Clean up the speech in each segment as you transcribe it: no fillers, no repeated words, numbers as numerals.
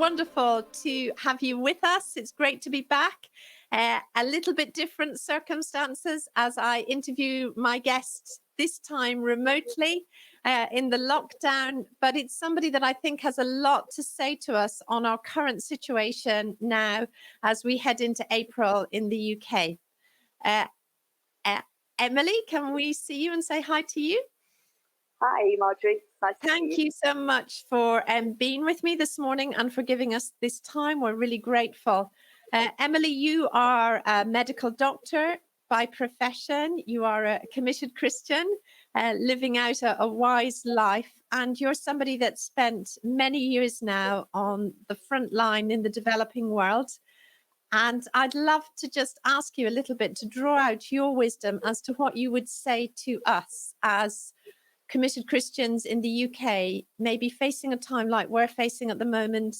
wonderful to have you with us. It's great to be back. A little bit different circumstances as I interview my guest this time remotely in the lockdown, but it's somebody that I think has a lot to say to us on our current situation now as we head into April in the UK. Uh, uh, Emily, can we see you and say hi to you? Hi, Marjorie. Nice to Thank see you. you so much for being with me this morning and for giving us this time. We're really grateful. Emily, you are a medical doctor by profession. You are a committed Christian living out a wise life. And you're somebody that spent many years now on the front line in the developing world. And I'd love to just ask you a little bit to draw out your wisdom as to what you would say to us as committed Christians in the UK, maybe facing a time like we're facing at the moment,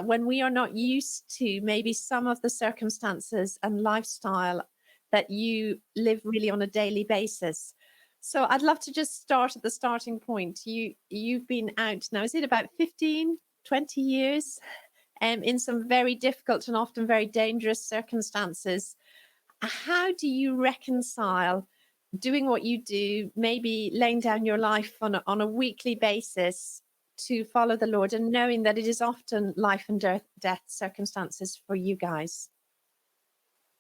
when we are not used to maybe some of the circumstances and lifestyle that you live really on a daily basis. So I'd love to just start at the starting point. You've been out now, is it about 15, 20 years in some very difficult and often very dangerous circumstances? How do you reconcile doing what you do, maybe laying down your life on a weekly basis to follow the Lord, and knowing that it is often life and death circumstances for you guys?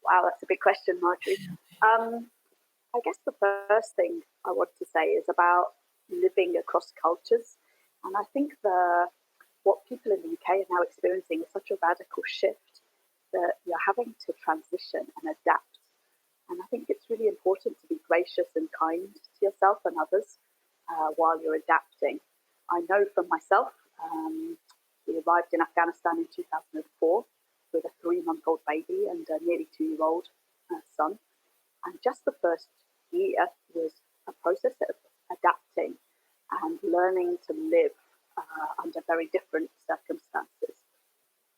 Wow, that's a big question, Marjorie. I guess the first thing I want to say is about living across cultures. And I think what people in the UK are now experiencing is such a radical shift that you're having to transition and adapt. And I think it's really important to be gracious and kind to yourself and others while you're adapting. I know from myself, we arrived in Afghanistan in 2004 with a 3-month-old baby and a nearly 2-year-old son. And just the first year was a process of adapting and learning to live under very different circumstances.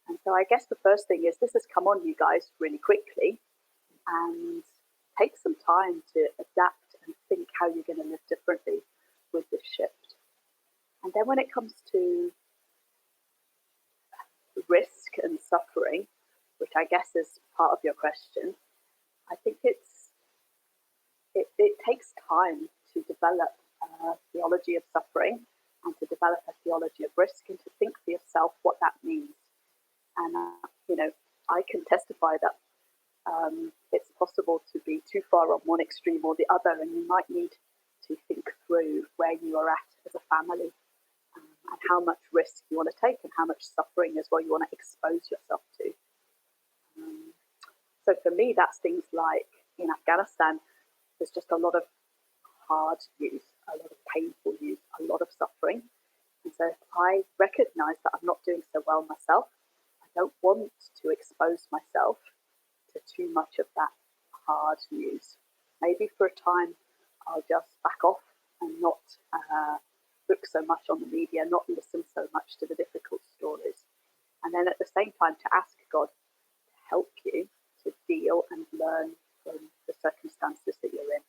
And so I guess the first thing is this has come on you guys really quickly, and take some time to adapt and think how you're going to live differently with this shift. And then when it comes to risk and suffering, which I guess is part of your question, I think it takes time to develop a theology of suffering and to develop a theology of risk and to think for yourself what that means. And, I can testify that it's possible to be too far on one extreme or the other, and you might need to think through where you are at as a family and how much risk you want to take and how much suffering as well you want to expose yourself to. So for me, that's things like in Afghanistan, there's just a lot of hard news, a lot of painful news, a lot of suffering. And so if I recognize that I'm not doing so well myself, I don't want to expose myself to too much of that hard news. Maybe for a time, I'll just back off and not look so much on the media, not listen so much to the difficult stories. And then at the same time, to ask God to help you to deal and learn from the circumstances that you're in.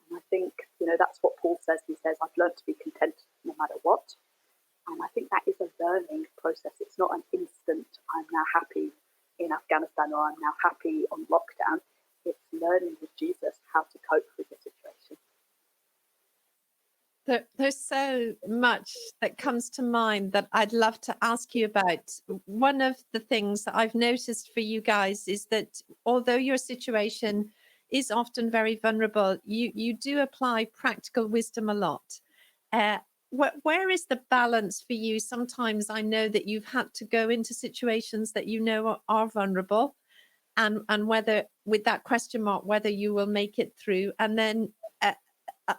And I think, that's what Paul says. He says, I've learned to be content no matter what. And I think that is a learning process. It's not an instant, I'm now happy in Afghanistan or I'm now happy on lockdown. It's learning with Jesus how to cope with the situation. There's so much that comes to mind that I'd love to ask you about. One of the things that I've noticed for you guys is that although your situation is often very vulnerable, you do apply practical wisdom a lot. Where is the balance for you? Sometimes I know that you've had to go into situations that are vulnerable, and whether, with that question mark, whether you will make it through. And then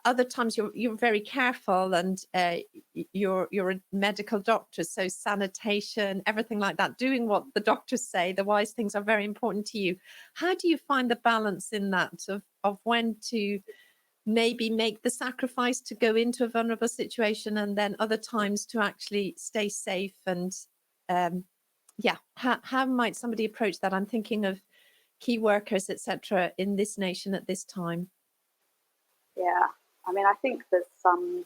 other times you're very careful, and you're a medical doctor, so sanitation, everything like that, doing what the doctors say, the wise things are very important to you. How do you find the balance in that of when to maybe make the sacrifice to go into a vulnerable situation, and then other times to actually stay safe? And how might somebody approach that? I'm thinking of key workers, etc., in this nation at this time. Yeah, I think there's some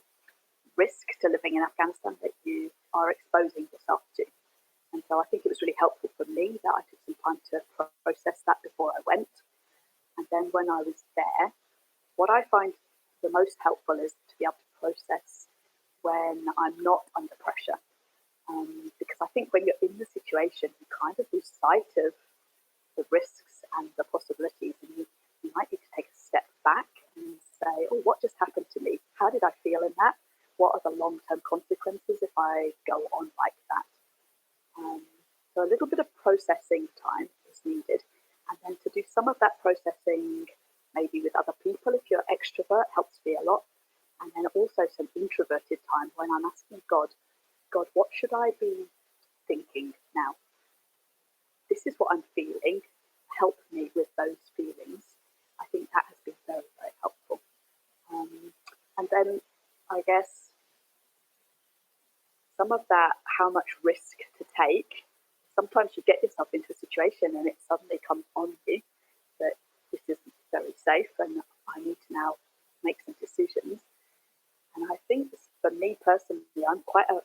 risk to living in Afghanistan that you are exposing yourself to. And so I think it was really helpful for me that I took some time to process that before I went. And then when I was there, what I find the most helpful is to be able to process when I'm not under pressure. Because I think when you're in the situation, you kind of lose sight of the risks and the possibilities, and you might need to take a step back and say, oh, what just happened to me? How did I feel in that? What are the long-term consequences if I go on like that? So a little bit of processing time is needed. And then to do some of that processing, maybe with other people, if you're extrovert, helps me a lot. And then also some introverted time when I'm asking God, what should I be thinking now? This is what I'm feeling. Help me with those feelings. I think that has been very, very helpful. And then I guess some of that, how much risk to take. Sometimes you get yourself into a situation and it suddenly comes on you that this isn't very safe and I need to now make some decisions. And I think for me personally, I'm quite a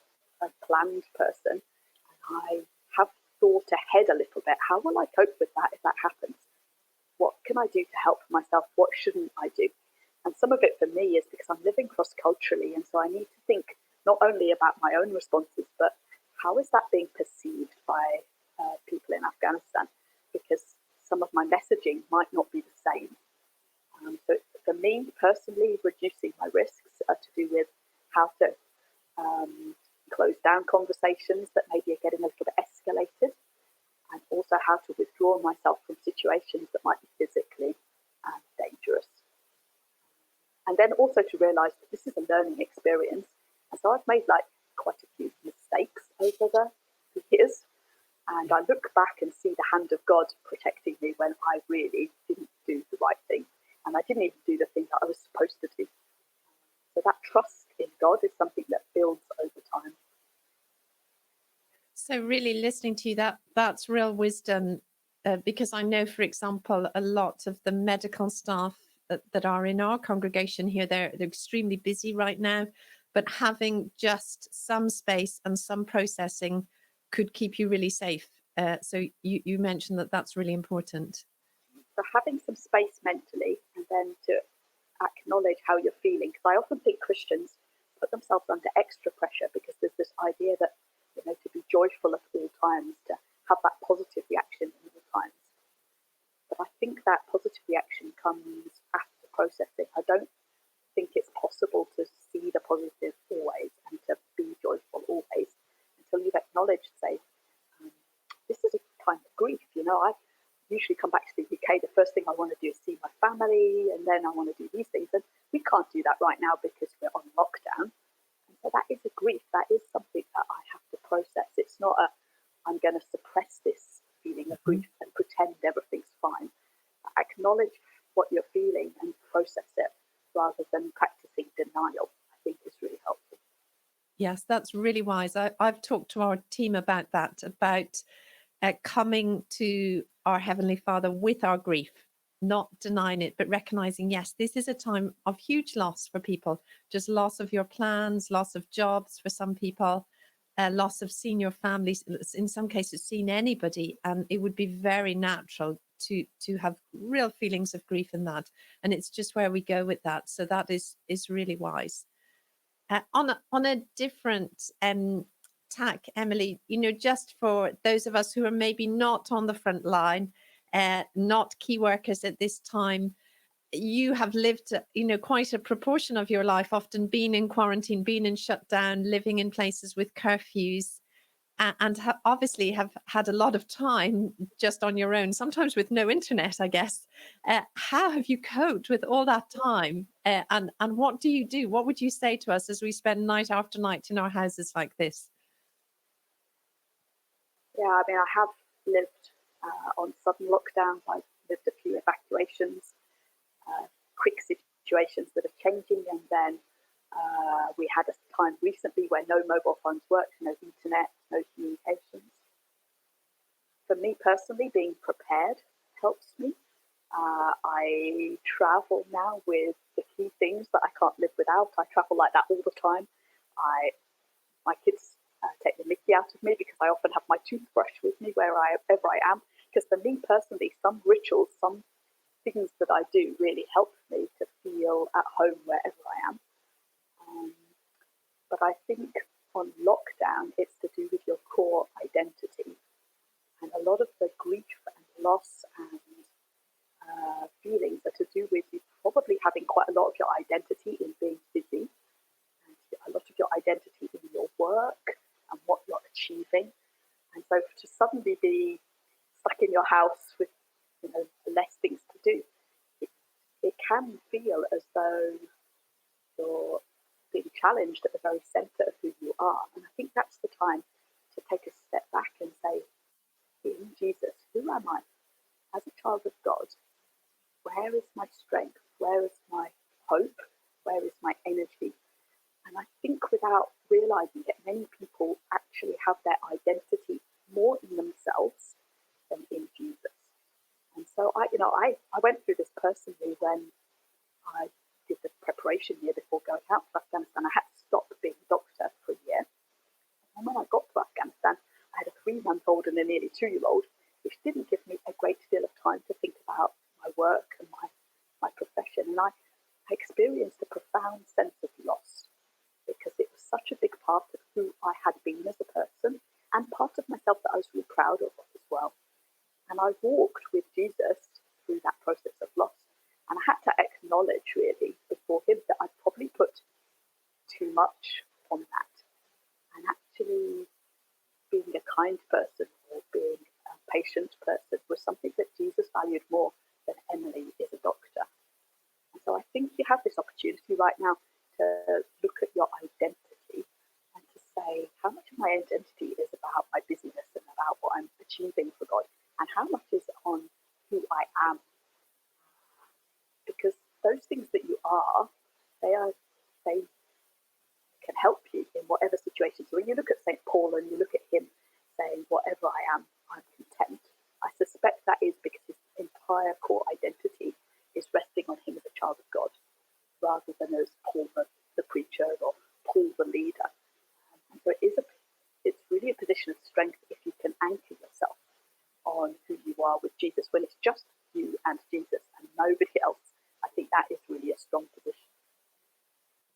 planned person. And I have thought ahead a little bit. How will I cope with that if that happens? What can I do to help myself? What shouldn't I do? And some of it for me is because I'm living cross-culturally, and so I need to think not only about my own responses, but how is that being perceived by people in Afghanistan? Because some of my messaging might not be the same. So for me personally, reducing my risks are to do with how to close down conversations that maybe are getting a little bit escalated, and also how to withdraw myself from situations that might be physically dangerous. And then also to realise that this is a learning experience. And so I've made quite a few mistakes over the years. And I look back and see the hand of God protecting me when I really didn't do the right thing. And I didn't even do the thing that I was supposed to do. So that trust in God is something that builds over time. So really listening to you, that's real wisdom, because I know, for example, a lot of the medical staff that are in our congregation here, they're extremely busy right now, but having just some space and some processing could keep you really safe. So you mentioned that that's really important. So having some space mentally, and then to acknowledge how you're feeling, because I often think Christians put themselves under extra pressure because there's this idea that to be joyful at all times, to have that positive reaction at all times. But I think that positive reaction comes after processing. I don't think it's possible to see the positive always and to be joyful always until you've acknowledged, say, this is a time of grief. I usually come back to the UK, the first thing I want to do is see my family, and then I want to do these things. And we can't do that right now because we're on lockdown. And so that is a grief. That is something that I have to process. It's not I'm going to suppress this feeling of grief and pretend everything's fine. Acknowledge what you're feeling and process it rather than practicing denial, I think is really helpful. Yes, that's really wise. I've talked to our team about that, about coming to our Heavenly Father with our grief, not denying it, but recognizing, yes, this is a time of huge loss for people, just loss of your plans, loss of jobs for some people, loss of seeing your families, in some cases, seeing anybody. And it would be very natural to have real feelings of grief in that. And it's just where we go with that. So that is really wise. On a different tack, Emily, just for those of us who are maybe not on the front line, not key workers at this time, you have lived, quite a proportion of your life, often being in quarantine, being in shutdown, living in places with curfews, and obviously have had a lot of time just on your own, sometimes with no internet, I guess. How have you coped with all that time? And what do you do? What would you say to us as we spend night after night in our houses like this? Yeah, I mean, I have lived on sudden lockdowns. I've lived a few evacuations, quick situations that are changing, and then we had a time recently where no mobile phones worked, no internet, no communications. For me personally, being prepared helps me. I travel now with the key things that I can't live without. I travel like that all the time. My kids take the mickey out of me because I often have my toothbrush with me wherever I am. Because for me personally, some rituals, some things that I do really help me to feel at home wherever I am. But I think on lockdown, it's to do with your core identity. And a lot of the grief and loss and feelings are to do with you probably having quite a lot of your identity in being busy, and a lot of your identity in your work and what you're achieving. And so to suddenly be stuck in your house with less things to do, it can feel as though you're being challenged at the very center of who you are. And I think that's the time to take a step back and say, in Jesus, who am I? As a child of God, where is my strength? Where is my hope? Where is my energy? And I think without realizing it, many people actually have their identity more in themselves than in Jesus. And so I went through this personally when I did the preparation year before going out to Afghanistan. I had to stop being a doctor for a year. And when I got to Afghanistan, I had a 3-month-old and a nearly 2-year-old, which didn't give me a great deal of time to think about my work and my profession. And I experienced a profound sense of loss because it was such a big part of who I had been as a person and part of myself that I was really proud of as well. And I walked with Jesus through that process of loss. And I had to acknowledge really before him that I'd probably put too much on that. And actually being a kind person or being a patient person was something that Jesus valued more than Emily is a doctor. And so I think you have this opportunity right now to look at your identity and to say how much of my identity is about my busyness and about what I'm achieving for God, and how much is on who I am. Because those things that you are, they can help you in whatever situation. So when you look at St. Paul and you look at him saying, whatever I am, I'm content, I suspect that is because his entire core identity is resting on him as a child of God, rather than as Paul the preacher or Paul the leader. And so it's really a position of strength if you can anchor yourself on who you are with Jesus. When it's just you and Jesus and nobody else, I think that is really a strong position.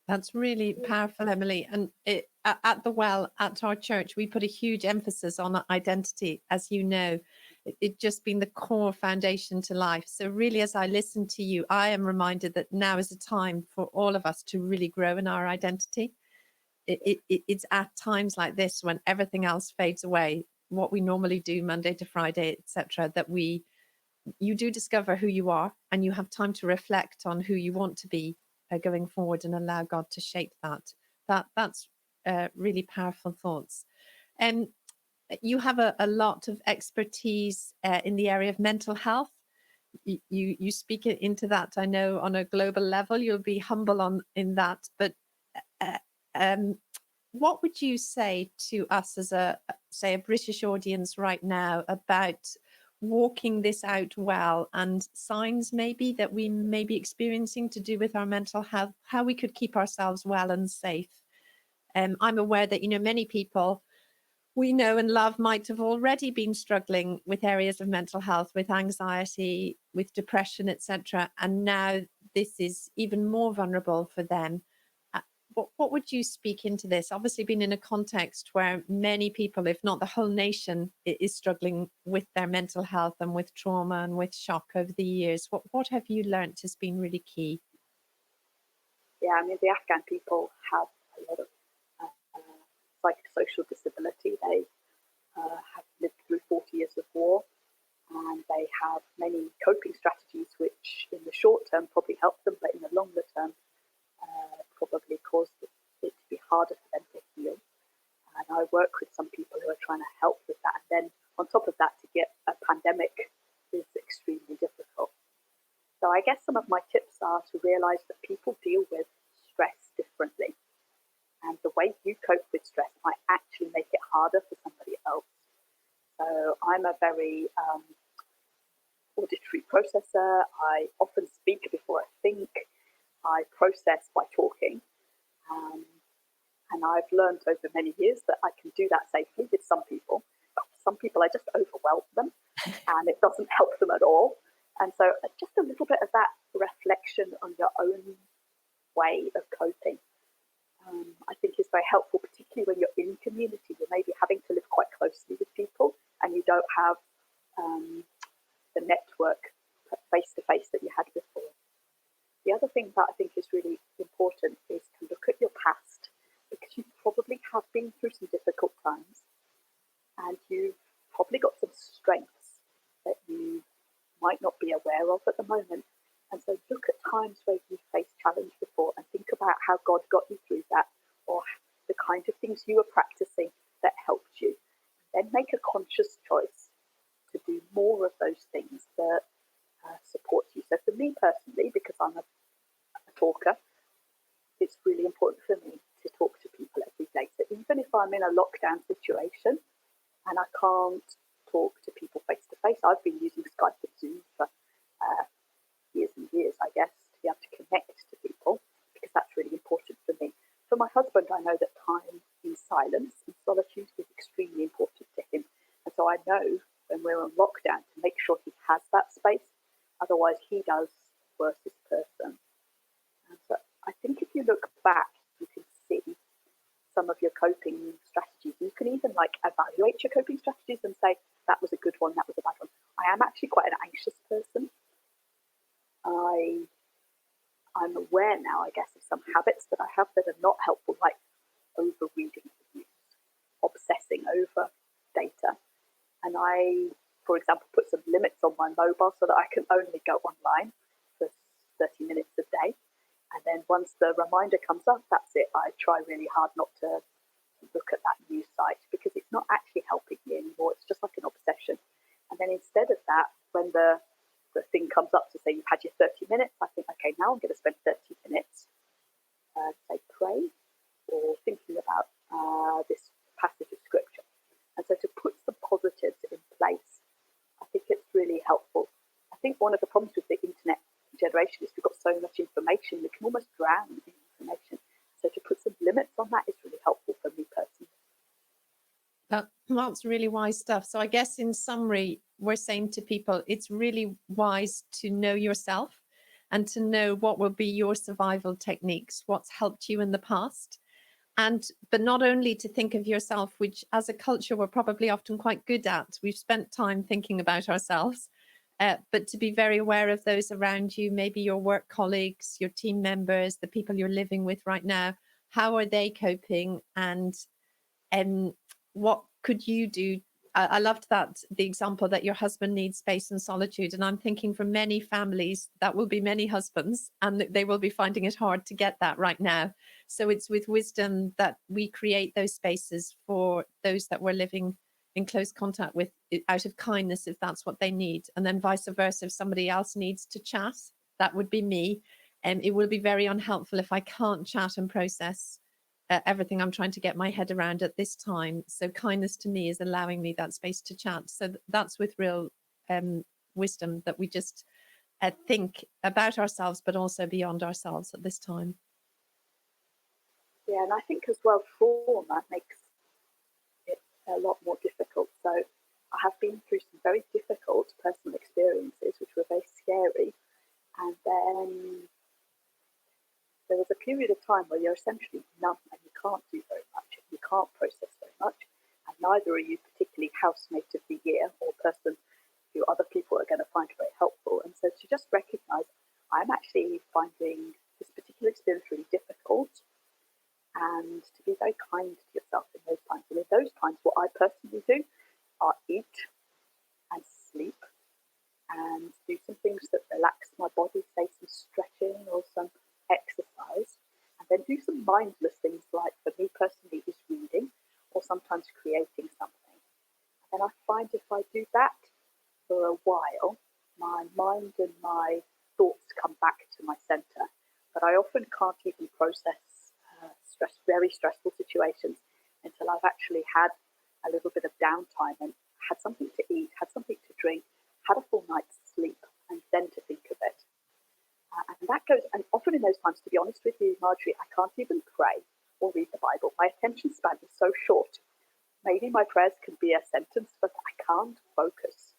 That's really powerful, Emily. And at the Well, at our church, we put a huge emphasis on identity, as you know. It just been the core foundation to life. So really, as I listen to you, I am reminded that now is a time for all of us to really grow in our identity. It's at times like this when everything else fades away, what we normally do Monday to Friday, etc., that you do discover who you are and you have time to reflect on who you want to be going forward and allow God to shape that. That's really powerful thoughts. And you have a lot of expertise in the area of mental health. You speak into that, I know, on a global level. You'll be humble in that. But what would you say to us as a British audience right now about walking this out well, and signs maybe that we may be experiencing to do with our mental health, how we could keep ourselves well and safe? I'm aware that, many people we know and love might have already been struggling with areas of mental health, with anxiety, with depression, etc. And now this is even more vulnerable for them. What would you speak into this? Obviously, been in a context where many people, if not the whole nation, is struggling with their mental health and with trauma and with shock over the years. What have you learnt has been really key? Yeah, I mean, the Afghan people have a lot of psychosocial disability. They have lived through 40 years of war, and they have many coping strategies which in the short term probably help them, but in the longer term probably cause it to be harder for them to heal. And I work with some people who are trying to help with that. And then on top of that, to get a pandemic is extremely difficult. So I guess some of my tips are to realize that people deal with stress differently. And the way you cope with stress might actually make it harder for somebody else. So I'm a very auditory processor. I often speak before I think. I process by talking. And I've learned over many years that I can do that safely with some people. But some people, I just overwhelm them and it doesn't help them at all. And so just a little bit of that reflection on your own way of coping, I think is very helpful, particularly when you're in community. You're maybe having to live quite closely with people and you don't have the network face to face that you had before. The other thing that I think is really important is to look at your past, because you probably have been through some difficult times and you've probably got some strengths that you might not be aware of at the moment. And so look at times where you've faced challenge before and think about how God got you through that, or the kind of things you were practicing that helped you. Then make a conscious choice to do more of those things that support you. So for me personally, because I'm a talker, it's really important for me to talk to people every day. So even if I'm in a lockdown situation and I can't talk to people face to face, I've been using Skype and Zoom for years and years, I guess, to be able to connect to people, because that's really important for me. For my husband, I know that time in silence and solitude is extremely important to him. And so I know when we're on lockdown to make sure he has that space. Otherwise, he does worse as a person. And so I think if you look back, you can see some of your coping strategies. You can even evaluate your coping strategies and say, that was a good one, that was a bad one. I am actually quite an anxious person. I'm aware now, I guess, of some habits that I have that are not helpful, like overreading the news, obsessing over data. And I, for example, put some limits on my mobile so that I can only go online for 30 minutes a day. And then once the reminder comes up, that's it. I try really hard not to look at that news site, because it's not actually helping me anymore. It's just like an obsession. And then instead of that, when the thing comes up to say you've had your 30 minutes, I think, okay, now I'm going to spend 30 minutes, say, pray or thinking about this passage of scripture. And so to put some positives in place, I think it's really helpful. I think one of the problems with the internet generation is we've got so much information, we can almost drown in information. So to put some limits on that is really helpful for me personally. That's really wise stuff. So I guess in summary, we're saying to people, it's really wise to know yourself and to know what will be your survival techniques, what's helped you in the past. But not only to think of yourself, which as a culture we're probably often quite good at. We've spent time thinking about ourselves, but to be very aware of those around you, maybe your work colleagues, your team members, the people you're living with right now. How are they coping? And what could you do? I loved the example that your husband needs space and solitude. And I'm thinking for many families, that will be many husbands, and they will be finding it hard to get that right now. So it's with wisdom that we create those spaces for those that we're living in close contact with, out of kindness, if that's what they need. And then vice versa, if somebody else needs to chat, that would be me. And it will be very unhelpful if I can't chat and process everything I'm trying to get my head around at this time. So kindness to me is allowing me that space to chat. So that's with real wisdom, that we just think about ourselves, but also beyond ourselves at this time. Yeah, and I think as well, trauma makes it a lot more difficult. So I have been through some very difficult personal experiences, which were very scary. And then there was a period of time where you're essentially numb and you can't do very much, you can't process very much, and neither are you particularly housemate of the year or person who other people are going to find very helpful. And so to just recognise, I'm actually finding this particular experience really difficult, and to be very kind to yourself in those times. And in those times, what I personally do are eat and sleep and do some things that relax my body, say some stretching or some exercise, and then do some mindless things, like for me personally is reading or sometimes creating something. And I find if I do that for a while, my mind and my thoughts come back to my centre. But I often can't even process very stressful situations until I've actually had a little bit of downtime and had something to eat, had something to drink, had a full night's sleep, and then to think of it. And that goes, and often in those times, to be honest with you, Marjorie, I can't even pray. or read the Bible. My attention span is so short. Maybe my prayers can be a sentence, but I can't focus.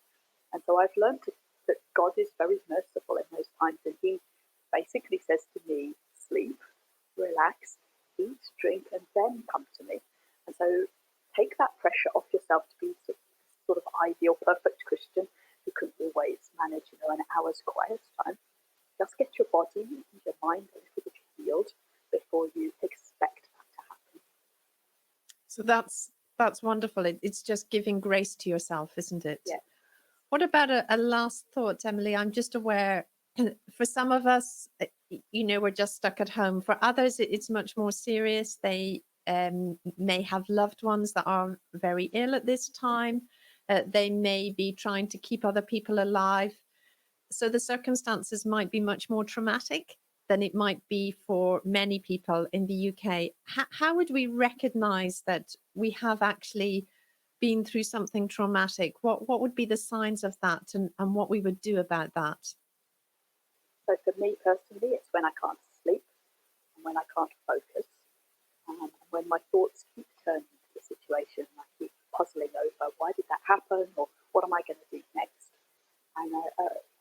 And so I've learned that God is very merciful in those times, and he basically says to me, sleep, relax, eat, drink, and then come to me. And so take that pressure off yourself to be sort of ideal, perfect Christian who can always manage, an hour's quiet time. Just get your body and your mind a little bit healed before you expect that to happen. So that's wonderful. It's just giving grace to yourself, isn't it? Yeah. What about a last thought, Emily? I'm just aware for some of us, we're just stuck at home. For others, it's much more serious. They may have loved ones that are very ill at this time. They may be trying to keep other people alive. So the circumstances might be much more traumatic than it might be for many people in the UK. How would we recognize that we have actually been through something traumatic? What would be the signs of that, and what we would do about that? So for me personally, it's when I can't sleep and when I can't focus, and when my thoughts keep turning to the situation and I keep puzzling over why did that happen, or what am I going to do next? And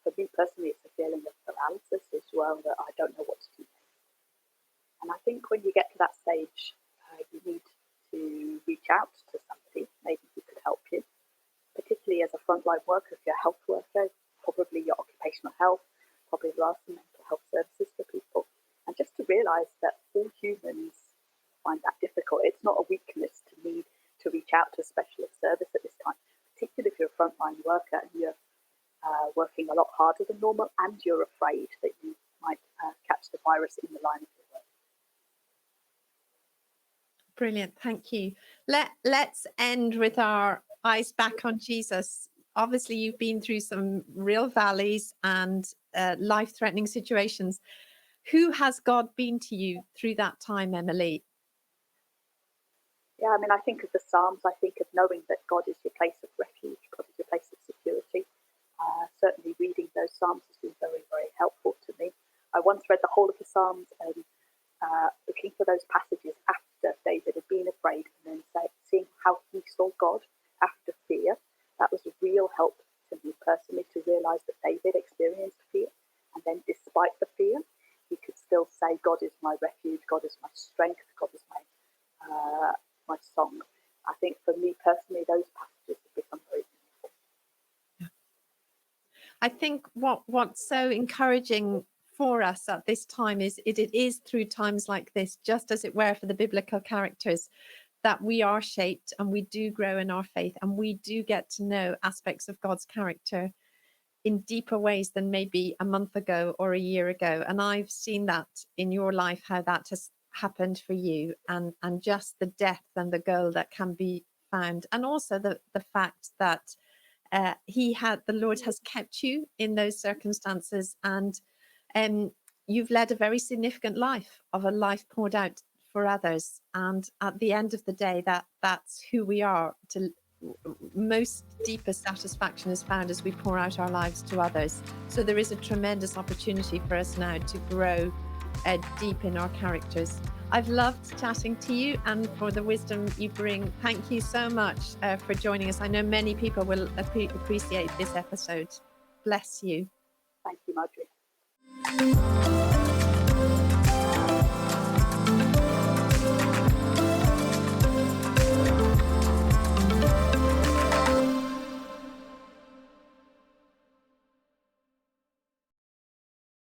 for me personally, it's a feeling of paralysis as well, that I don't know what to do next. And I think when you get to that stage, you need to reach out to somebody, maybe who could help you, particularly as a frontline worker. If you're a health worker, probably your occupational health, probably there are some mental health services for people. And just to realise that all humans find that difficult. It's not a weakness to need to reach out to a specialist service at this time, particularly if you're a frontline worker and you're working a lot harder than normal and you're afraid that you might catch the virus in the line of your work. Brilliant, thank you. Let's end with our eyes back on Jesus. Obviously, you've been through some real valleys and life-threatening situations. Who has God been to you through that time, Emily? Yeah, I think of the Psalms. I think of knowing that God is your place of refuge, God is your place of security. Certainly reading those Psalms has been very, very helpful to me. I once read the whole of the Psalms and looking for those passages after David had been afraid, and then seeing how he saw God after fear. That was a real help to me personally, to realise that David experienced fear, and then despite the fear, he could still say, God is my refuge, God is my strength, God is my song. I think for me personally, those passages have become very meaningful. I think what's so encouraging for us at this time is it is through times like this, just as it were for the biblical characters, that we are shaped and we do grow in our faith, and we do get to know aspects of God's character in deeper ways than maybe a month ago or a year ago. And I've seen that in your life, how that has happened for you, and just the depth and the goal that can be found, and also the fact that the Lord has kept you in those circumstances, and you've led a very significant life, of a life poured out for others. And at the end of the day, that's who we are. To most deepest satisfaction is found as we pour out our lives to others. So there is a tremendous opportunity for us now to grow deep in our characters. I've loved chatting to you and for the wisdom you bring. Thank you so much for joining us. I know many people will appreciate this episode. Bless you. Thank you, Marjorie.